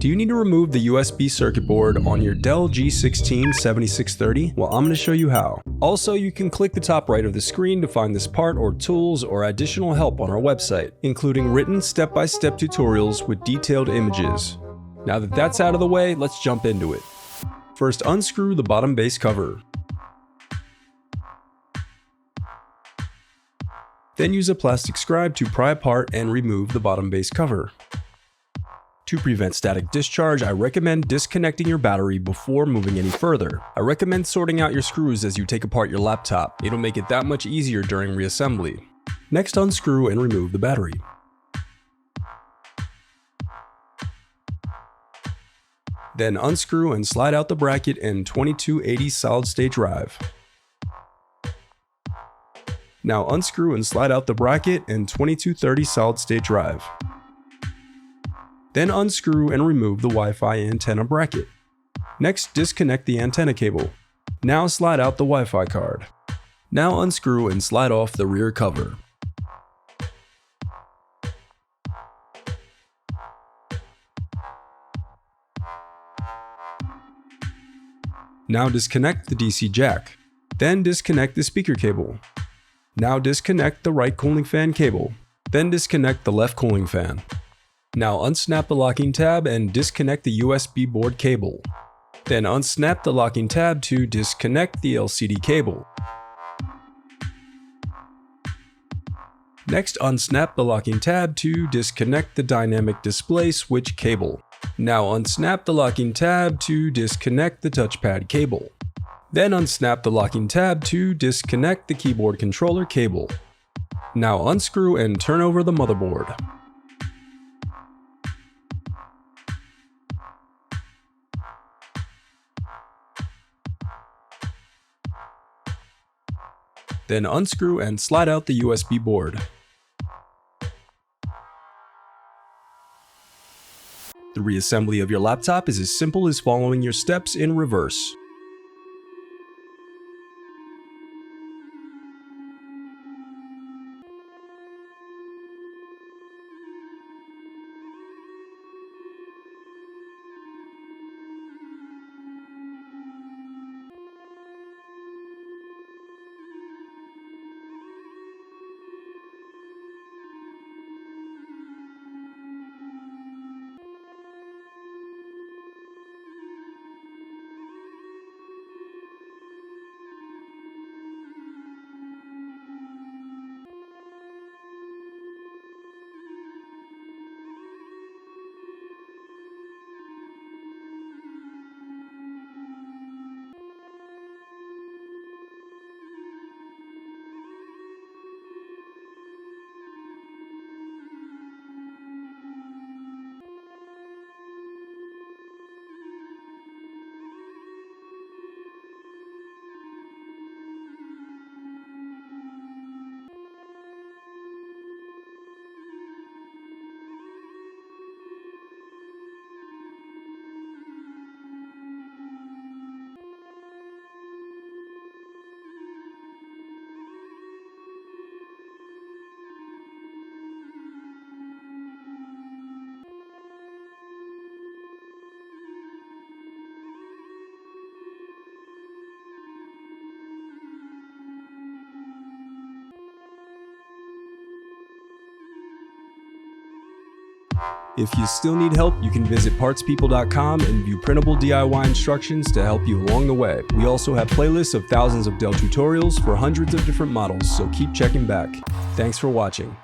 Do you need to remove the USB circuit board on your Dell G16 7630? Well, I'm going to show you how. Also, you can click the top right of the screen to find this part or tools or additional help on our website, including written step-by-step tutorials with detailed images. Now that that's out of the way, let's jump into it. First, unscrew the bottom base cover. Then use a plastic scribe to pry apart and remove the bottom base cover. To prevent static discharge, I recommend disconnecting your battery before moving any further. I recommend sorting out your screws as you take apart your laptop. It'll make it that much easier during reassembly. Next, unscrew and remove the battery. Then unscrew and slide out the bracket and 2280 solid-state drive. Now unscrew and slide out the bracket and 2230 solid-state drive. Then unscrew and remove the Wi-Fi antenna bracket. Next, disconnect the antenna cable. Now slide out the Wi-Fi card. Now unscrew and slide off the rear cover. Now disconnect the DC jack. Then disconnect the speaker cable. Now disconnect the right cooling fan cable. Then disconnect the left cooling fan. Now unsnap the locking tab and disconnect the USB board cable. Then unsnap the locking tab to disconnect the LCD cable. Next, unsnap the locking tab to disconnect the dynamic display switch cable. Now unsnap the locking tab to disconnect the touchpad cable. Then unsnap the locking tab to disconnect the keyboard controller cable. Now unscrew and turn over the motherboard. Then unscrew and slide out the USB board. The reassembly of your laptop is as simple as following your steps in reverse. If you still need help, you can visit partspeople.com and view printable DIY instructions to help you along the way. We also have playlists of thousands of Dell tutorials for hundreds of different models, so keep checking back. Thanks for watching.